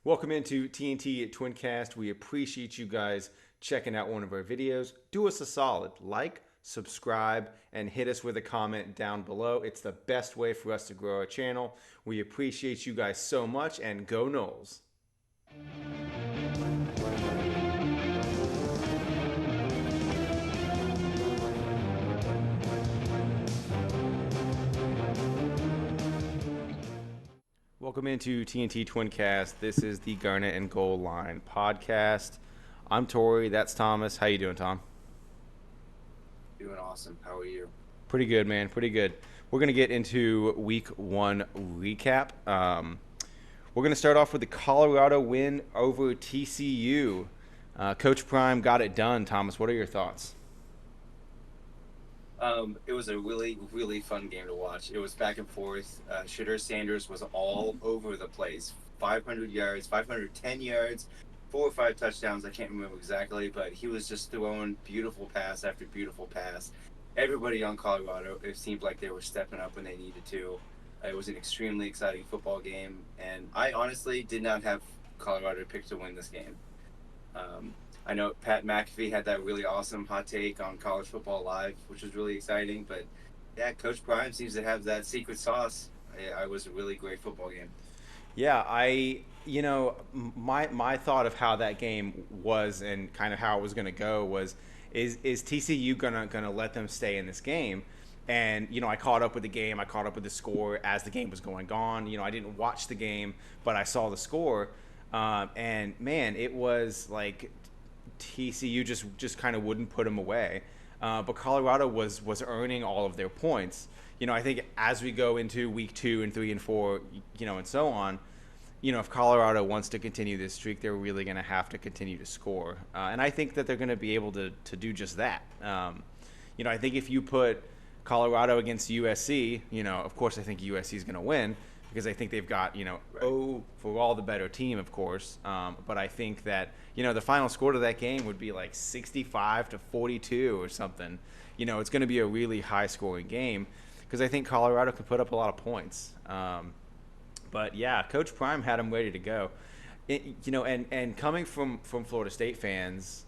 Welcome into TNT TwiniCast. We appreciate you guys checking out one of our videos. Do us a solid, like, subscribe, and hit us with a comment down below. It's the best way for us to grow our channel. We appreciate you guys so much, and go Knowles. Welcome into TNT TwiniCast. This is the Garnet and Goal Line podcast. I'm Tory. That's Thomas. How you doing, Tom? Doing awesome. How are you? Pretty good, man. Pretty good. We're going to get into week one recap. We're going to start off with the Colorado win over TCU. Coach Prime got it done. Thomas, what are your thoughts? It was a really, really fun game to watch. It was back and forth. Shedeur Sanders was all over the place. 500 yards, 510 yards, 4 or 5 touchdowns. I can't remember exactly, but he was just throwing beautiful pass after beautiful pass. Everybody on Colorado, it seemed like they were stepping up when they needed to. It was an extremely exciting football game, and I honestly did not have Colorado picked to win this game. Um, I know Pat McAfee had that really awesome hot take on College Football Live, which was really exciting. But yeah, Coach Prime seems to have that secret sauce. I was a really great football game. Yeah, my thought of how that game was and kind of how it was going to go was, is TCU gonna let them stay in this game? And I caught up with the game. I caught up with the score as the game was going on. I didn't watch the game, but I saw the score. And man, it was like TCU just kind of wouldn't put them away. But Colorado was earning all of their points. I think as we go into week 2 and 3 and 4, and so on, if Colorado wants to continue this streak, they're really going to have to continue to score. And I think that they're going to be able to do just that. I think if you put Colorado against USC, of course I think USC is going to win because I think they've got, Right. for all the better team, of course. But I think that, the final score to that game would be like 65-42 or something. It's going to be a really high scoring game because I think Colorado could put up a lot of points. But yeah, Coach Prime had him ready to go. And coming from Florida State fans,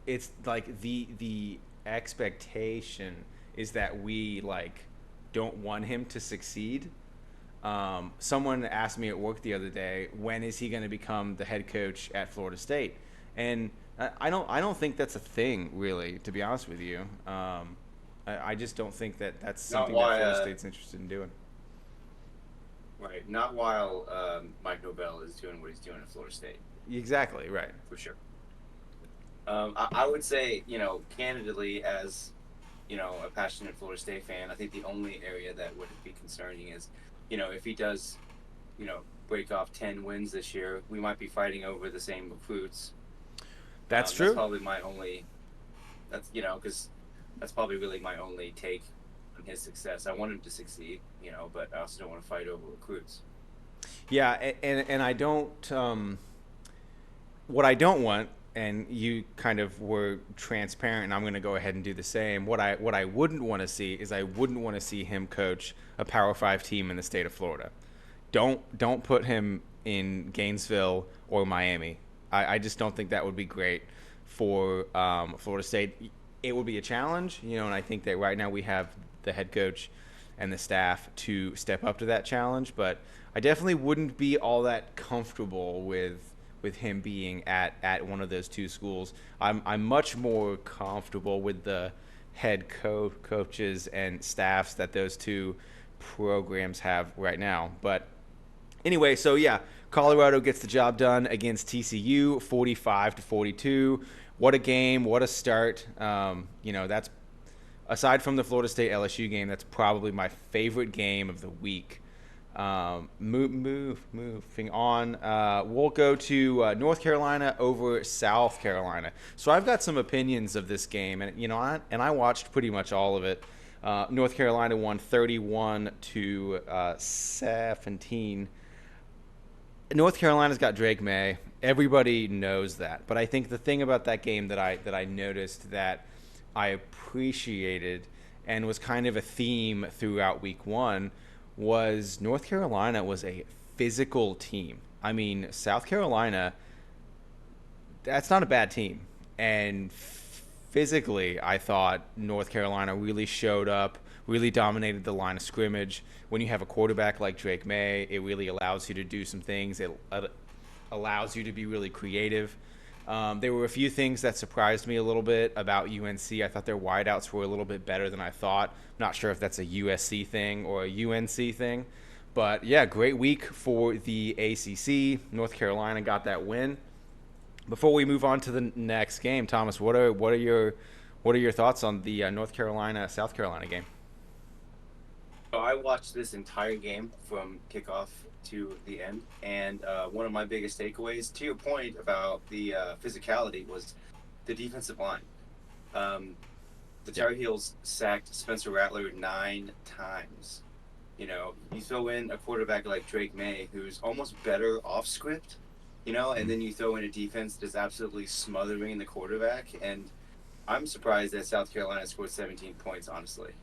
it's like the expectation is that we like don't want him to succeed. Someone asked me at work the other day, when is he going to become the head coach at Florida State? And I don't think that's a thing, really, to be honest with you. I just don't think that that's Not something that why, Florida State's interested in doing. right? Not while Mike Norvell is doing what he's doing at Florida State, Exactly, right. for sure. I would say, candidly, as a passionate Florida State fan, I think the only area that would be concerning is, if he does, break off 10 wins this year, we might be fighting over the same recruits. That's That's true. probably my only. Because that's probably really my only take on his success. I want him to succeed, but I also don't want to fight over recruits. Yeah, and I don't. What I don't want, and you kind of were transparent, and I'm going to go ahead and do the same. What I wouldn't want to see is I wouldn't want to see him coach a Power Five team in the state of Florida. Don't put him in Gainesville or Miami. I just don't think that would be great for Florida State. It would be a challenge, and I think that right now we have the head coach and the staff to step up to that challenge. But I definitely wouldn't be all that comfortable with him being at one of those two schools. I'm much more comfortable with the coaches and staffs that those two programs have right now. But anyway, so yeah, Colorado gets the job done against TCU, 45-42. What a game! What a start! That's aside from the Florida State LSU game, that's probably my favorite game of the week. Moving on, we'll go to North Carolina over South Carolina. So I've got some opinions of this game, and I watched pretty much all of it. North Carolina won 31-17. North Carolina's got Drake May. Everybody knows that. But I think the thing about that game that I noticed that I appreciated and was kind of a theme throughout week one was North Carolina was a physical team. I mean, South Carolina, that's not a bad team. And physically, I thought North Carolina really showed up, really dominated the line of scrimmage. When you have a quarterback like Drake May, it really allows you to do some things. It allows you to be really creative. There were a few things that surprised me a little bit about UNC. I thought their wideouts were a little bit better than I thought. Not sure if that's a USC thing or a UNC thing. But yeah, great week for the ACC. North Carolina got that win. Before we move on to the next game, Thomas, what are your thoughts on the North Carolina South Carolina game? So I watched this entire game from kickoff to the end, and one of my biggest takeaways, to your point about the physicality, was the defensive line. Um, the Yeah. Tar Heels sacked Spencer Rattler 9 times. You throw in a quarterback like Drake May, who's almost better off script, and Mm. then you throw in a defense that's absolutely smothering the quarterback. And I'm surprised that South Carolina scored 17 points, honestly.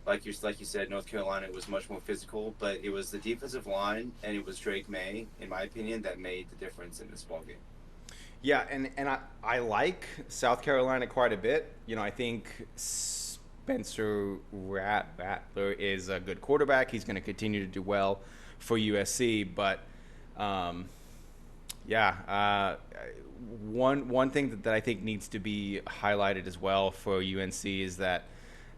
Like you said, North Carolina was much more physical, but it was the defensive line and it was Drake May, in my opinion, that made the difference in this ball game. Yeah, and I like South Carolina quite a bit. I think Spencer Rattler is a good quarterback. He's going to continue to do well for USC, but um, yeah, one thing that I think needs to be highlighted as well for UNC is that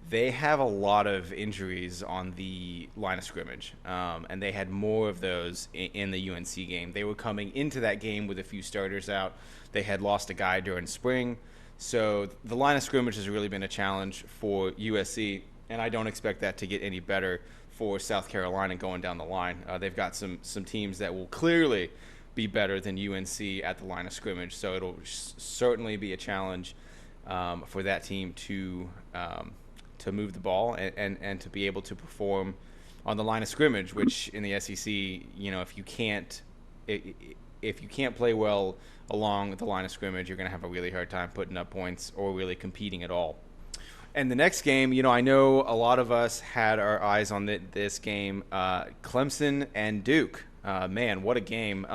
they have a lot of injuries on the line of scrimmage, and they had more of those in the UNC game. They were coming into that game with a few starters out. They had lost a guy during spring, so the line of scrimmage has really been a challenge for USC, and I don't expect that to get any better for South Carolina going down the line. They've got some teams that will clearly be better than UNC at the line of scrimmage, so it'll certainly be a challenge for that team to move the ball and to be able to perform on the line of scrimmage, which in the SEC, if you can't play well along the line of scrimmage, you're going to have a really hard time putting up points or really competing at all. And the next game, I know a lot of us had our eyes on this game, Clemson and Duke. Man, what a game!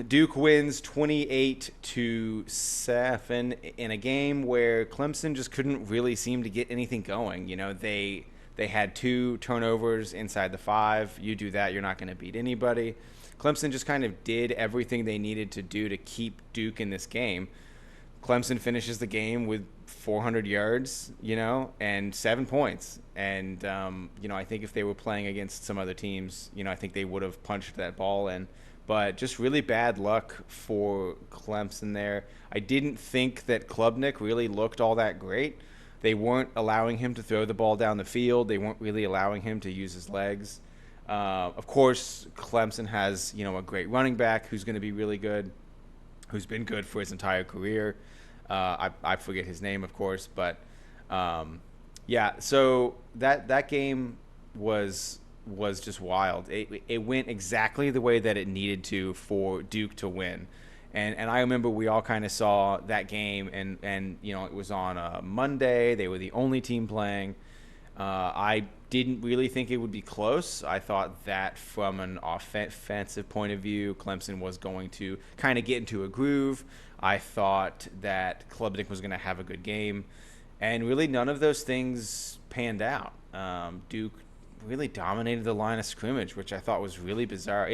Duke wins 28-7 in a game where Clemson just couldn't really seem to get anything going. They had 2 turnovers inside the 5. You do that, you're not going to beat anybody. Clemson just kind of did everything they needed to do to keep Duke in this game. Clemson finishes the game with 400 yards, and 7 points. And I think if they were playing against some other teams, I think they would have punched that ball in. But just really bad luck for Clemson there. I didn't think that Klubnik really looked all that great. They weren't allowing him to throw the ball down the field. They weren't really allowing him to use his legs. Of course, Clemson has a great running back who's going to be really good, who's been good for his entire career. I forget his name, of course, but yeah. So that game was just wild. It went exactly the way that it needed to for Duke to win. And I remember we all kind of saw that game, and it was on a Monday. They were the only team playing. I didn't really think it would be close. I thought that from an offensive point of view, Clemson was going to kind of get into a groove. I thought that Klubnik was going to have a good game. And really none of those things panned out. Duke really dominated the line of scrimmage, which I thought was really bizarre.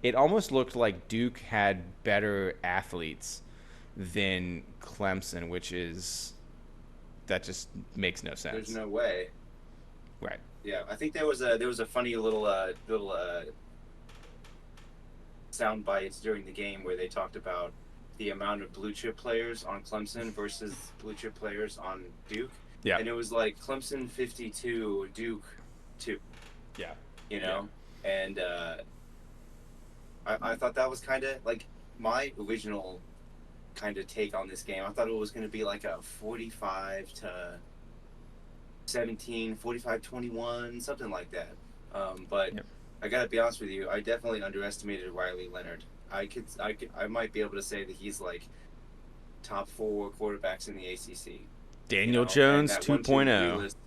It almost looked like Duke had better athletes than Clemson, that just makes no sense. There's no way. Right. Yeah, I think there was a funny little sound bites during the game where they talked about the amount of blue chip players on Clemson versus blue chip players on Duke. Yeah. And it was like Clemson 52, Duke 2. Yeah. And I thought that was kind of like my original kind of take on this game. I thought it was going to be like a 45-17, 45-21, something like that. But Yep. I got to be honest with you, I definitely underestimated Riley Leonard. I might be able to say that he's like top 4 quarterbacks in the ACC. Daniel And Jones that 1, 2, 3 2.0. list,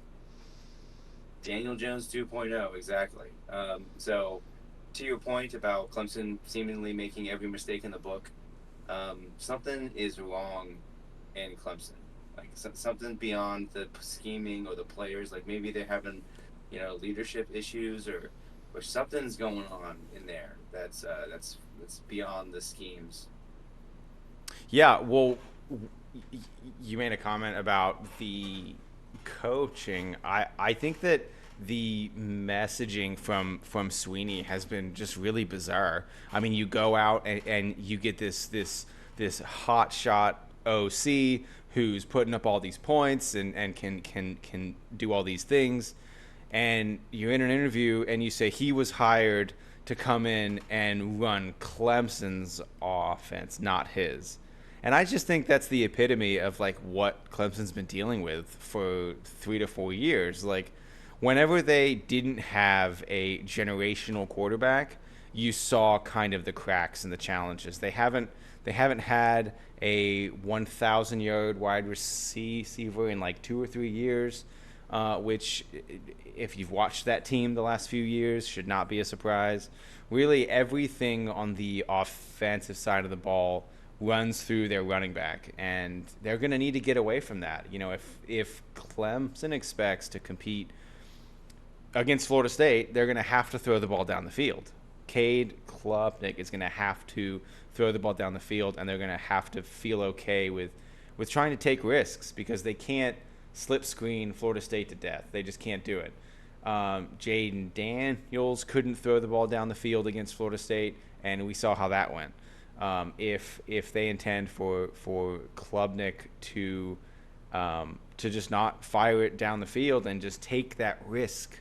Daniel Jones 2.0, exactly. So to your point about Clemson seemingly making every mistake in the book, something is wrong in Clemson. Like something beyond the scheming or the players. Like maybe they're having, leadership issues or something's going on in there that's beyond the schemes. Yeah, well, you made a comment about the coaching. I think that the messaging from Sweeney has been just really bizarre. I mean, you go out and you get this hot shot OC who's putting up all these points and can do all these things, and you're in an interview and you say he was hired to come in and run Clemson's offense, not his. And I just think that's the epitome of like what Clemson's been dealing with for 3 to 4 years. Like whenever they didn't have a generational quarterback, you saw kind of the cracks and the challenges. They haven't had a 1,000-yard wide receiver in like 2 or 3 years, which, if you've watched that team the last few years, should not be a surprise. Really, everything on the offensive side of the ball runs through their running back, and they're going to need to get away from that. If Clemson expects to compete against Florida State, they're going to have to throw the ball down the field. Cade Klubnik is going to have to throw the ball down the field, and they're going to have to feel okay with trying to take risks because they can't slip screen Florida State to death. They just can't do it. Jaden Daniels couldn't throw the ball down the field against Florida State, and we saw how that went. If they intend for Klubnik to just not fire it down the field and just take that risk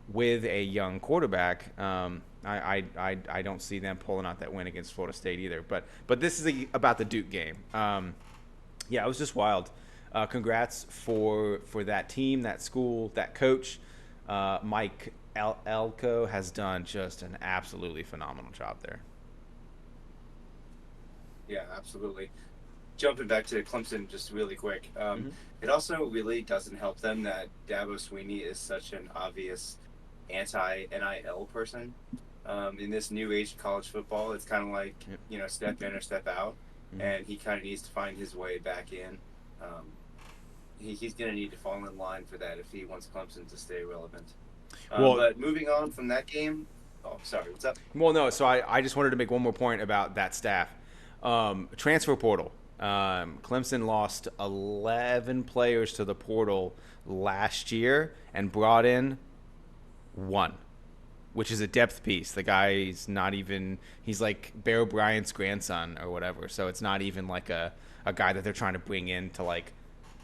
with a young quarterback, I don't see them pulling out that win against Florida State either. But this is about the Duke game. Yeah, it was just wild. Congrats for that team, that school, that coach. Mike Elko has done just an absolutely phenomenal job there. Yeah, absolutely. Jumping back to Clemson just really quick, Mm-hmm. it also really doesn't help them that Dabo Sweeney is such an obvious anti-NIL person. In this new age of college football, it's kind of like, Yep. step in or step out, Mm-hmm. and he kind of needs to find his way back in. Um, he's going to need to fall in line for that if he wants Clemson to stay relevant. Well, But moving on from that game, oh, sorry, what's up? Well, no. So I just wanted to make one more point about that staff. Transfer portal. Clemson lost 11 players to the portal last year and brought in one, which is a depth piece. The guy's not even, he's like Bear Bryant's grandson or whatever. So it's not even like a guy that they're trying to bring in to like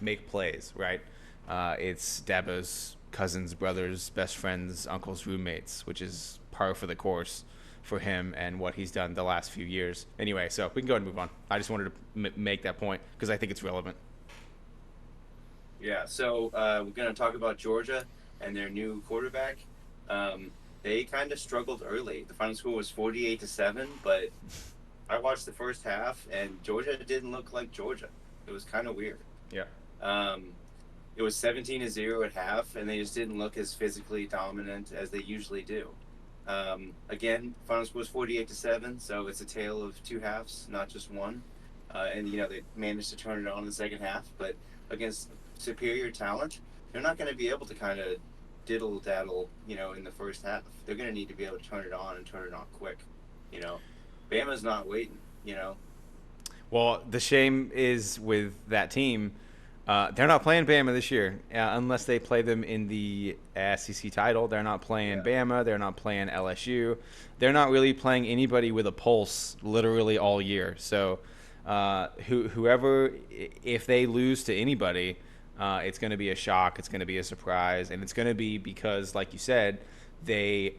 make plays, right? It's Dabo's cousins, brothers, best friends, uncles, roommates, which is par for the course for him and what he's done the last few years. Anyway, so we can go ahead and move on. I just wanted to make that point because I think it's relevant. Yeah, so we're going to talk about Georgia and their new quarterback. They kind of struggled early. The final score was 48-7, but I watched the first half, and Georgia didn't look like Georgia. It was kind of weird. Yeah. Um, it was 17-0 at half, and they just didn't look as physically dominant as they usually do. Again, final score was 48-7, so it's a tale of two halves, not just one. And they managed to turn it on in the second half, but against superior talent, they're not going to be able to kind of diddle daddle, in the first half. They're going to need to be able to turn it on and turn it on quick. You know, Bama's not waiting. Well, the shame is with that team. They're not playing Bama this year unless they play them in the SEC title. They're not playing Yeah. Bama. They're not playing LSU. They're not really playing anybody with a pulse literally all year. So whoever, if they lose to anybody, it's going to be a shock. It's going to be a surprise. And it's going to be because, like you said, they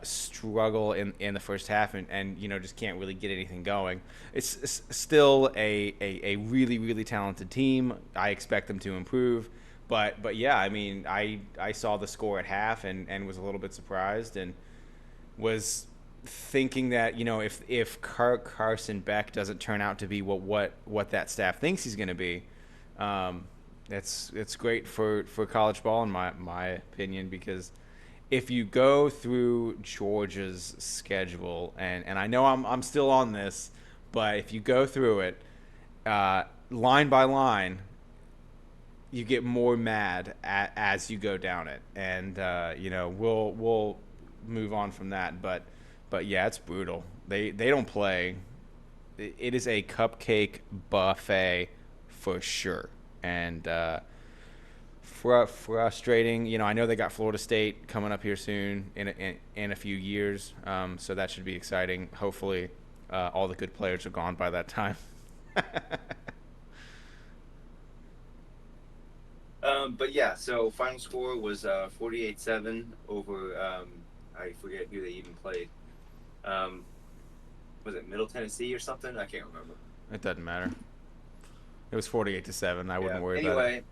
struggle in the first half and just can't really get anything going. It's still a really, really talented team. I expect them to improve. But yeah, I mean, I saw the score at half and was a little bit surprised and was thinking that, if Carson Beck doesn't turn out to be what that staff thinks he's going to be, it's great for college ball in my opinion, because if you go through Georgia's schedule, and I know I'm still on this, but if you go through it line by line, you get more mad as you go down it, and we'll move on from that. But yeah, it's brutal. They don't play. It is a cupcake buffet for sure, and frustrating. I know they got Florida State coming up here soon in a few years, so that should be exciting. Hopefully, all the good players are gone by that time. But yeah, so final score was 48-7 over I forget who they even played. Um, was it Middle Tennessee or something? I can't remember. It doesn't matter. It was 48-7. I Yeah. wouldn't worry about it.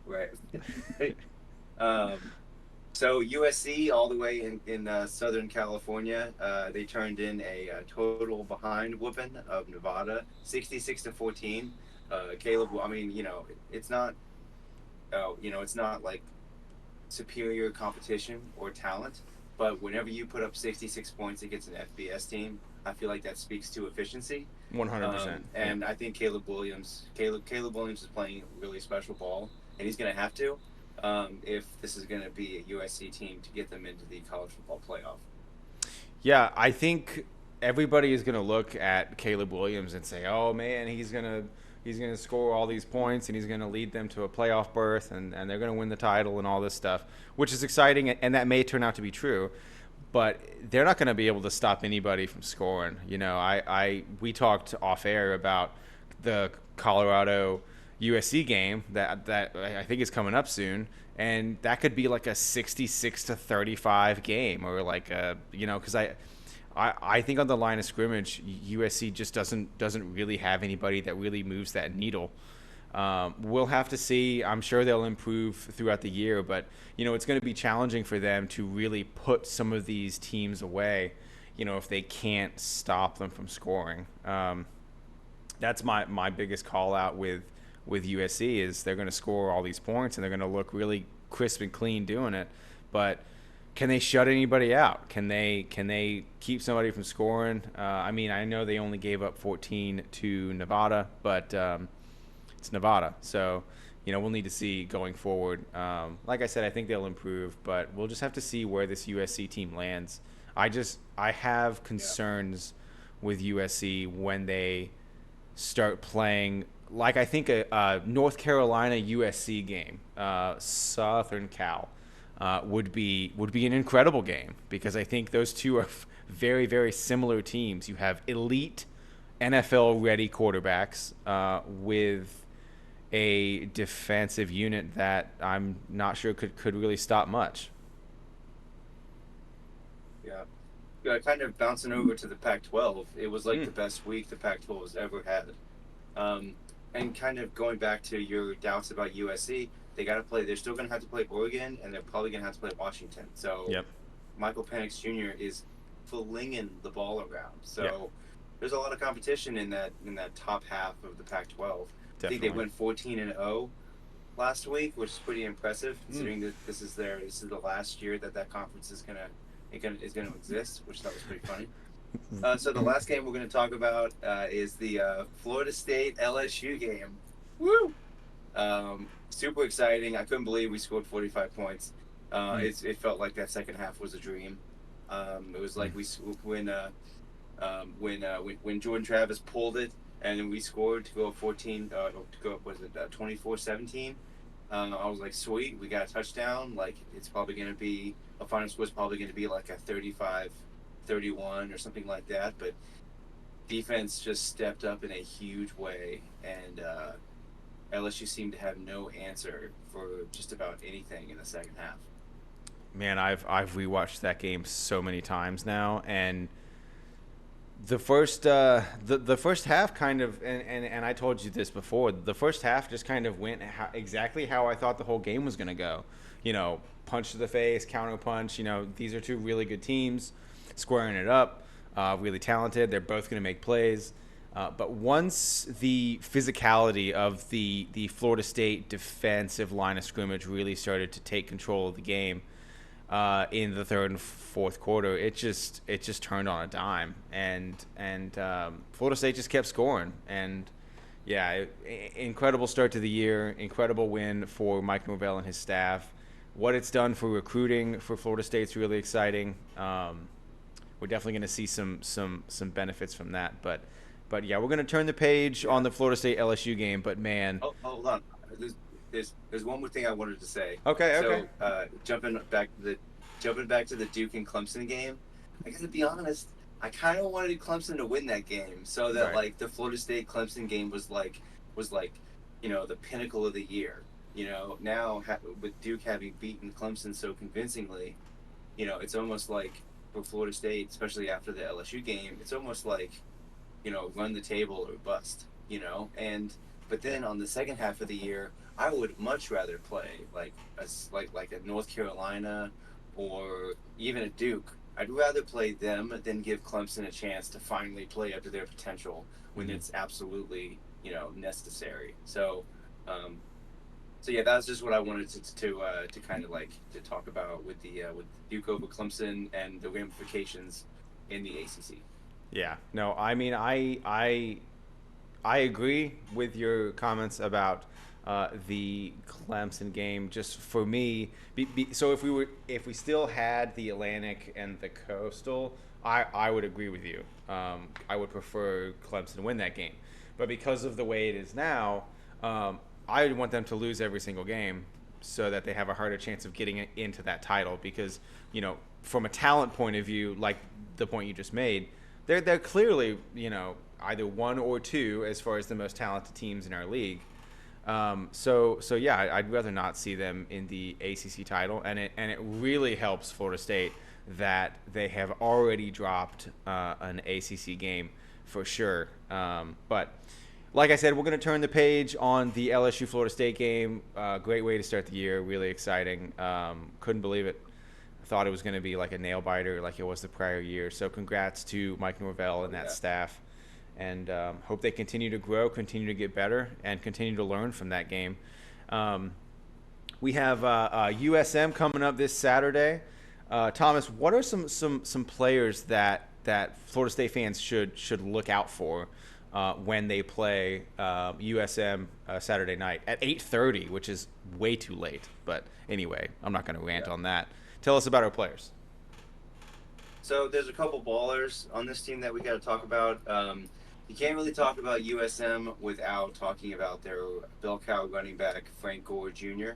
Anyway, right. um, so USC all the way in Southern California, they turned in a total behind whooping of Nevada, 66-14. Caleb, I mean, it's not, it's not like superior competition or talent, but whenever you put up 66 points against an FBS team, I feel like that speaks to efficiency. 100%. Yeah. And I think Caleb Williams is playing really special ball, and he's going to have to if this is going to be a USC team to get them into the college football playoff. Yeah, I think everybody is going to look at Caleb Williams and say, "Oh man, he's gonna score all these points and he's gonna lead them to a playoff berth and they're gonna win the title and all this stuff," which is exciting and that may turn out to be true. But they're not going to be able to stop anybody from scoring. We talked off air about the Colorado USC game that I think is coming up soon, and that could be like a 66-35 game, or like because I think on the line of scrimmage, USC just doesn't really have anybody that really moves that needle. We'll have to see. I'm sure they'll improve throughout the year, but it's going to be challenging for them to really put some of these teams away. If they can't stop them from scoring. That's my biggest call out with USC is they're going to score all these points and they're going to look really crisp and clean doing it, but can they shut anybody out? Can they keep somebody from scoring? I mean, I know they only gave up 14 to Nevada, but it's Nevada, so we'll need to see going forward. Like I said, I think they'll improve, but we'll just have to see where this USC team lands. I have concerns with USC when they start playing like I think a North Carolina USC game, Southern Cal. Would be an incredible game because I think those two are very, very similar teams. You have elite NFL-ready quarterbacks with a defensive unit that I'm not sure could really stop much. Yeah, kind of bouncing over to the Pac-12. It was like the best week the Pac-12 has ever had. And kind of going back to your doubts about USC, they got to play. They're still going to have to play Oregon, and they're probably going to have to play Washington. So Yep. Michael Penix Jr. is flinging the ball around. So Yep. there's a lot of competition in that top half of the Pac-12. I think they went 14-0 last week, which is pretty impressive considering that this is the last year that conference is going to exist, which I thought was pretty funny. So the last game we're going to talk about is the Florida State LSU game. Woo! Super exciting. I couldn't believe we scored 45 points. It felt like that second half was a dream. It was like when Jordan Travis pulled it and then we scored to go 24-17. I was like, sweet, we got a touchdown. Like it's probably going to be a final score is probably going to be like a 35-31 or something like that. But defense just stepped up in a huge way, and LSU seemed to have no answer for just about anything in the second half. Man, I've rewatched that game so many times now, and the first half kind of and I told you this before. The first half just kind of went exactly how I thought the whole game was going to go. Punch to the face, counter punch. These are two really good teams, squaring it up, really talented. They're both going to make plays. But once the physicality of the Florida State defensive line of scrimmage really started to take control of the game, in the third and fourth quarter, it just turned on a dime, and Florida State just kept scoring. And yeah, incredible start to the year, incredible win for Mike Norvell and his staff. What it's done for recruiting for Florida State's really exciting. We're definitely going to see some benefits from that, but yeah, we're going to turn the page Yeah. on the Florida State LSU game. But man, Oh, hold on. There's, there's one more thing I wanted to say. okay, okay, So jumping back to the Duke and Clemson game, I gotta be honest. I kind of wanted Clemson to win that game so that right. like the Florida State Clemson game was like the pinnacle of the year. Now with Duke having beaten Clemson so convincingly, it's almost like for Florida State, especially after the LSU game, it's almost like run the table or bust. And but Yeah. then on the second half of the year, I would much rather play like a North Carolina or even a Duke. I'd rather play them than give Clemson a chance to finally play up to their potential when Mm-hmm. it's absolutely necessary. Um, so yeah, that's just what I wanted to kind of like to talk about with Duke over Clemson and the ramifications in the ACC. Yeah. No, I mean, I agree with your comments about the Clemson game. Just for me, so if we still had the Atlantic and the Coastal, I would agree with you. I would prefer Clemson win that game, but because of the way it is now, I would want them to lose every single game so that they have a harder chance of getting into that title. Because from a talent point of view, like the point you just made, they're clearly either one or two as far as the most talented teams in our league. So yeah, I'd rather not see them in the ACC title, and it really helps Florida State that they have already dropped an ACC game for sure. But like I said, we're going to turn the page on the LSU Florida State game. Great way to start the year, really exciting. Couldn't believe it. I thought it was going to be like a nail biter, like it was the prior year. So congrats to Mike Norvell Oh and that yeah. staff, and hope they continue to grow, continue to get better, and continue to learn from that game. Um, we have USM coming up this Saturday. Thomas, what are some players that Florida State fans should look out for when they play USM Saturday night at 8:30, which is way too late. But anyway, I'm not going to rant Yeah. on that. Tell us about our players. So there's a couple ballers on this team that we got to talk about. You can't really talk about USM without talking about their bell cow running back Frank Gore Jr.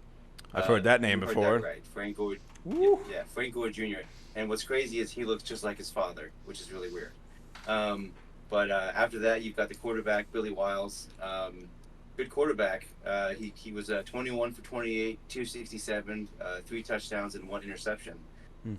I've heard that name You heard that before. right, Frank Gore. Woo. Yeah, Frank Gore Jr. And what's crazy is he looks just like his father, which is really weird. But after that, you've got the quarterback Billy Wiles. Good quarterback. He was 21 for 28, 267, 3 touchdowns and 1 interception. Hmm.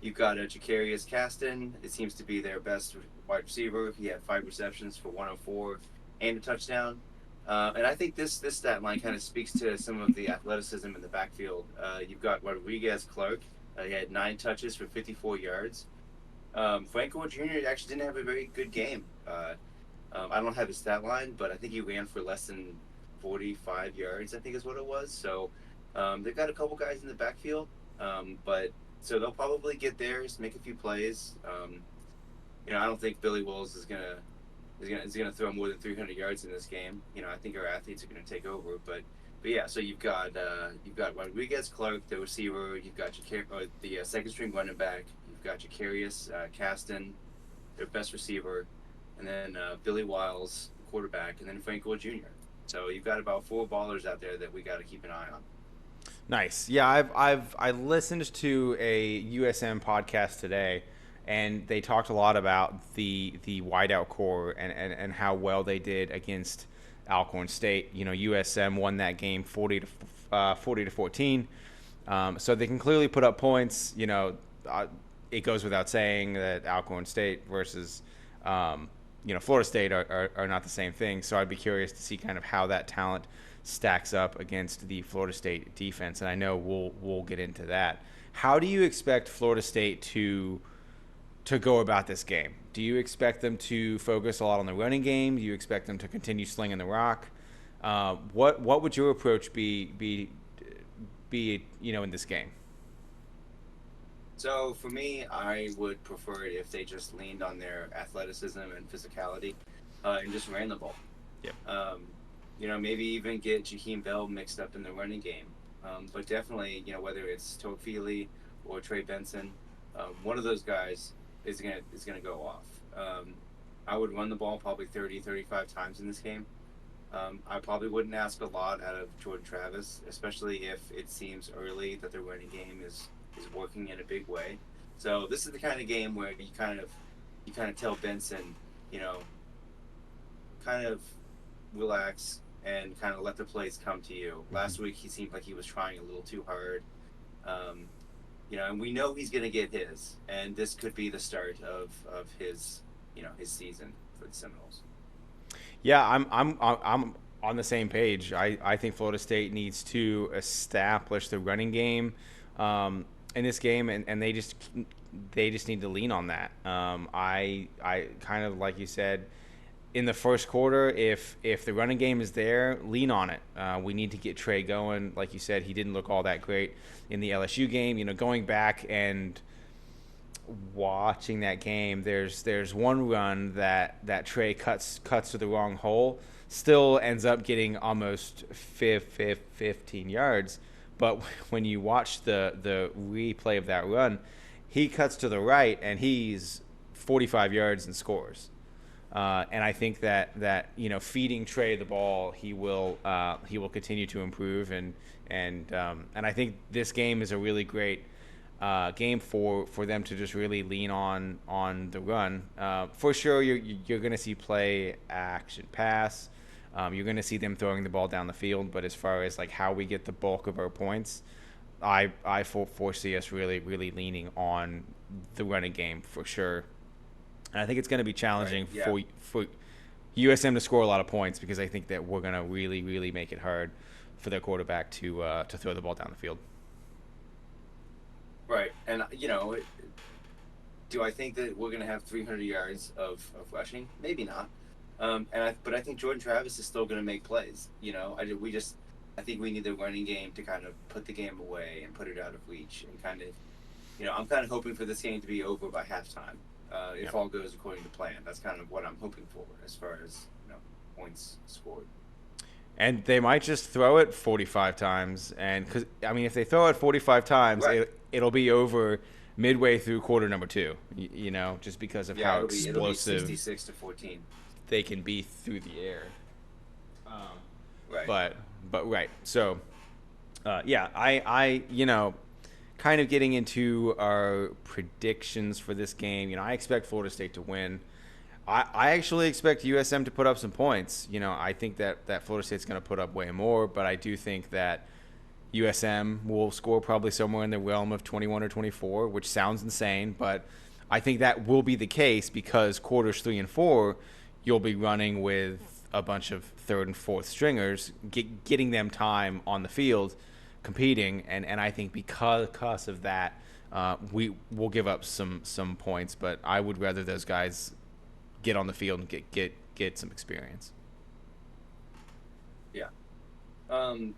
You've got Jacarius Caston. It seems to be their best wide receiver. He had 5 receptions for 104 and a touchdown. And I think this stat line kind of speaks to some of the athleticism in the backfield. You've got Rodriguez Clark. He had 9 touches for 54 yards. Frank Gore Jr. actually didn't have a very good game. I don't have his stat line, but I think he ran for less than 45 yards, I think is what it was. So they've got a couple guys in the backfield, but so they'll probably get theirs, make a few plays. I don't think Billy Wills is gonna throw more than 300 yards in this game. I think our athletes are gonna take over, but yeah. So you've got Rodriguez Clark, the receiver. You've got the second string running back. You've got Jacarius Caston, their best receiver, and then Billy Wiles, quarterback, and then Frank Gore Jr. So you've got about 4 ballers out there that we got to keep an eye on. Nice. Yeah, I listened to a USM podcast today, and they talked a lot about the wideout core and how well they did against Alcorn State. USM won that game 40 to 14. So they can clearly put up points. It goes without saying that Alcorn State versus Florida State are not the same thing. So I'd be curious to see kind of how that talent stacks up against the Florida State defense, and I know we'll get into that. How do you expect Florida State to go about this game? Do you expect them to focus a lot on the running game? Do you expect them to continue slinging the rock? What would your approach be in this game? So for me, I would prefer it if they just leaned on their athleticism and physicality, and just ran the ball. Yep. Um, maybe even get Jaheim Bell mixed up in the running game. But definitely, whether it's Toafili or Trey Benson, one of those guys is gonna go off. I would run the ball probably 30, 35 times in this game. I probably wouldn't ask a lot out of Jordan Travis, especially if it seems early that the running game is working in a big way. So this is the kind of game where you kind of tell Benson, you know, kind of relax and kind of let the plays come to you. Hmm. Last week he seemed like he was trying a little too hard. Um, and we know he's going to get his, and this could be the start of his season for the Seminoles. Yeah, I'm on the same page. I think Florida State needs to establish the running game in this game, and they just need to lean on that. I kind of like you said in the first quarter, if the running game is there, lean on it. We need to get Trey going. Like you said, he didn't look all that great in the LSU game. Going back and watching that game, there's one run that Trey cuts to the wrong hole, still ends up getting almost 15 yards. But when you watch the replay of that run, he cuts to the right and he's 45 yards and scores. And I think that feeding Trey the ball, he will continue to improve, and I think this game is a really great game for them to just really lean on the run. For sure, you're going to see play action pass. You're going to see them throwing the ball down the field, but as far as like how we get the bulk of our points, I foresee us really leaning on the running game for sure. And I think it's going to be Right. challenging Yeah. for USM to score a lot of points because I think that we're going to really make it hard for their quarterback to throw the ball down the field. Right. And do I think that we're going to have 300 yards of rushing? Maybe not. But I think Jordan Travis is still going to make plays. I think we need the running game to kind of put the game away and put it out of reach and kind of, I'm kind of hoping for this game to be over by halftime. Yeah. If all goes according to plan, that's kind of what I'm hoping for as far as points scored. And they might just throw it 45 times. And because, I mean, if they throw it 45 times, Right. it'll be over midway through quarter number two, just because of Yeah. how It'll be explosive 66-14. they can be through the air. Um, Right. but right. So, yeah, kind of getting into our predictions for this game. I expect Florida State to win. I actually expect USM to put up some points. I think that Florida State's going to put up way more, but I do think that USM will score probably somewhere in the realm of 21 or 24, which sounds insane, but I think that will be the case because quarters 3 and 4, you'll be running with a bunch of third and fourth stringers, getting them time on the field, competing, and I think because of that, we will give up some points, but I would rather those guys get on the field and get some experience. Yeah. Um,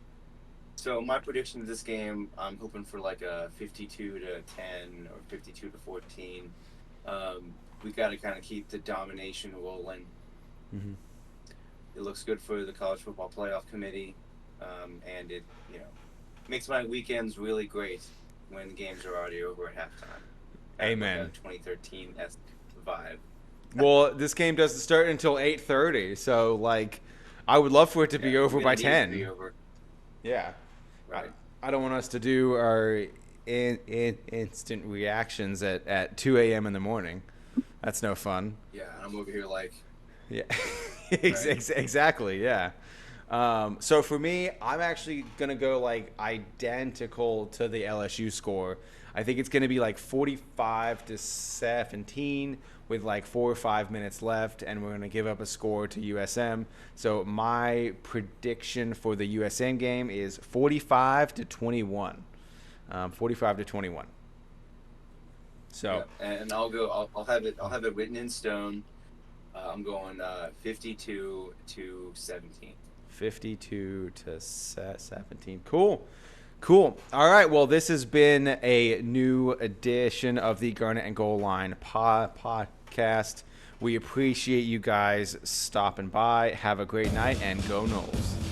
So my prediction of this game, I'm hoping for like a 52-10 or 52-14. We got to kind of keep the domination rolling. Mm-hmm. It looks good for the college football playoff committee, and it makes my weekends really great when the games are already over at halftime. Kind of like a Amen. 2013-esque vibe. Well, this game doesn't start until 8:30, so like, I would love for it to Yeah, be we're over gonna by need it to be 10. over. Yeah, I, Right. I don't want us to do our instant reactions at 2 a.m. in the morning. That's no fun. Yeah, I'm over here like, Yeah, right. exactly. Yeah. So for me, I'm actually gonna go like identical to the LSU score. I think it's gonna be like 45-17 with like 4 or 5 minutes left, and we're gonna give up a score to USM. So my prediction for the USM game is 45-21. 45-21. So Yeah, and I'll go. I'll have it. I'll have it written in stone. I'm going 52-17. 52-17. Cool. Cool. All right. Well, this has been a new edition of the Garnet and Goal Line podcast. We appreciate you guys stopping by. Have a great night and go Knowles.